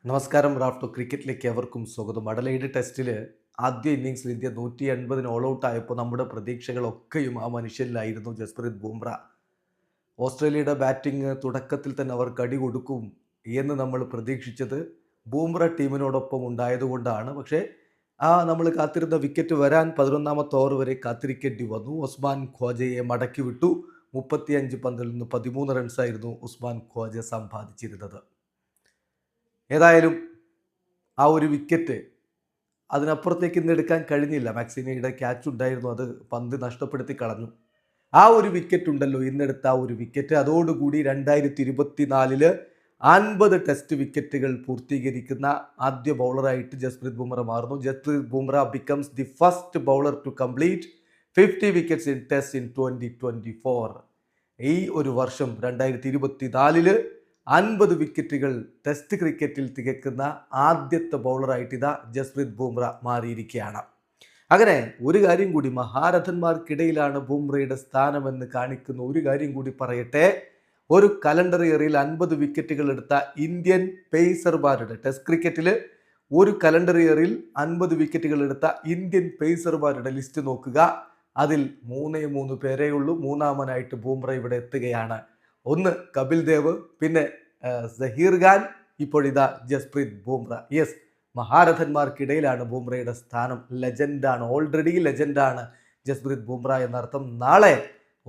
നമസ്കാരം. റാഫ്റ്റോ ക്രിക്കറ്റിലേക്ക് എവർക്കും സ്വാഗതം. അഡലൈഡ് ടെസ്റ്റിൽ ആദ്യ ഇന്നിങ്സിൽ ഇന്ത്യ 180 ഓൾ ഔട്ട് ആയപ്പോൾ നമ്മുടെ പ്രതീക്ഷകളൊക്കെയും ആ മനുഷ്യനിലായിരുന്നു. ജസ്പ്രീത് ബുംറ. ഓസ്ട്രേലിയയുടെ ബാറ്റിംഗ് തുടക്കത്തിൽ തന്നെ അവർ കടി കൊടുക്കും എന്ന് നമ്മൾ പ്രതീക്ഷിച്ചത് ബൂംറ ടീമിനോടൊപ്പം ഉണ്ടായതുകൊണ്ടാണ്. പക്ഷേ നമ്മൾ കാത്തിരുന്ന വിക്കറ്റ് വരാൻ 11ാമത്തെ ഓവർ വരെ കാത്തിരിക്കേണ്ടി വന്നു. ഉസ്മാൻ ഖ്വാജയെ മടക്കി വിട്ടു. 35 പന്തിൽ നിന്ന് 13 റൺസായിരുന്നു ഉസ്മാൻ ഖ്വാജ സമ്പാദിച്ചിരുന്നത്. ഏതായാലും ആ ഒരു വിക്കറ്റ് അതിനപ്പുറത്തേക്ക് ഇന്ന് എടുക്കാൻ കഴിഞ്ഞില്ല. മാക്സിനയുടെ ക്യാച്ച് ഉണ്ടായിരുന്നു, അത് പന്ത് നഷ്ടപ്പെടുത്തി കളഞ്ഞു. ആ ഒരു വിക്കറ്റ് ഉണ്ടല്ലോ, ഇന്നെടുത്ത ആ ഒരു വിക്കറ്റ്, അതോടുകൂടി 2024 50 ടെസ്റ്റ് വിക്കറ്റുകൾ പൂർത്തീകരിക്കുന്ന ആദ്യ ബൗളറായിട്ട് ജസ്പ്രീത് ബുംറ മാറുന്നു. Jasprit Bumrah becomes the first bowler to complete 50 wickets in test in 2024. ഈ ഒരു വർഷം 2024 50 വിക്കറ്റുകൾ ടെസ്റ്റ് ക്രിക്കറ്റിൽ തികക്കുന്ന ആദ്യത്തെ ബൗളറായിട്ട് ഇതാ ജസ്പ്രീത് ബുംറ മാറിയിരിക്കുകയാണ്. അങ്ങനെ ഒരു കാര്യം കൂടി, മഹാരഥന്മാർക്കിടയിലാണ് ബുംറയുടെ സ്ഥാനമെന്ന് കാണിക്കുന്ന ഒരു കാര്യം കൂടി പറയട്ടെ. ഒരു കലണ്ടർ ഇയറിൽ 50 വിക്കറ്റുകൾ എടുത്ത ഇന്ത്യൻ പേസർമാരുടെ, ടെസ്റ്റ് ക്രിക്കറ്റിൽ ഒരു കലണ്ടർ ഇയറിൽ 50 വിക്കറ്റുകൾ എടുത്ത ഇന്ത്യൻ പേസർമാരുടെ ലിസ്റ്റ് നോക്കുക. അതിൽ 3 പേരേ ഉള്ളൂ. മൂന്നാമനായിട്ട് ബുംറ ഇവിടെ എത്തുകയാണ്. ഒന്ന് കപിൽ ദേവ്, പിന്നെ സഹീർ ഖാൻ, ഇപ്പോഴിതാ ജസ്പ്രീത് ബുംറ. യെസ്, മഹാരഥന്മാർക്കിടയിലാണ് ബുംറയുടെ സ്ഥാനം. ലെജൻഡാണ്, ഓൾറെഡി ലെജൻഡാണ് ജസ്പ്രീത് ബുംറ എന്നർത്ഥം. നാളെ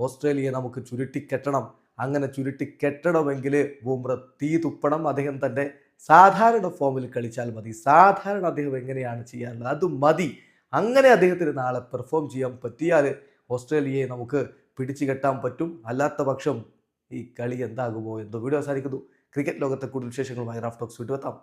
ഓസ്ട്രേലിയയെ നമുക്ക് ചുരുട്ടിക്കെട്ടണം. അങ്ങനെ ചുരുട്ടിക്കെട്ടണമെങ്കിൽ ബുംറ തീ തുപ്പണം. അദ്ദേഹം തൻ്റെ സാധാരണ ഫോമിൽ കളിച്ചാൽ മതി. സാധാരണ അദ്ദേഹം എങ്ങനെയാണ് ചെയ്യാറുള്ളത് അത് മതി. അങ്ങനെ അദ്ദേഹത്തിന് നാളെ പെർഫോം ചെയ്യാൻ പറ്റിയാൽ ഓസ്ട്രേലിയയെ നമുക്ക് പിടിച്ചു കെട്ടാൻ പറ്റും. അല്ലാത്ത പക്ഷം ഈ കളി എന്താകുമോ എന്തോ. വീഡിയോ അവസാനിക്കുന്നു. ക്രിക്കറ്റ് ലോകത്തെ കൂടുതൽ വിശേഷങ്ങളുമായി റാഫ് ടോക്സ് വീണ്ടും എത്താം.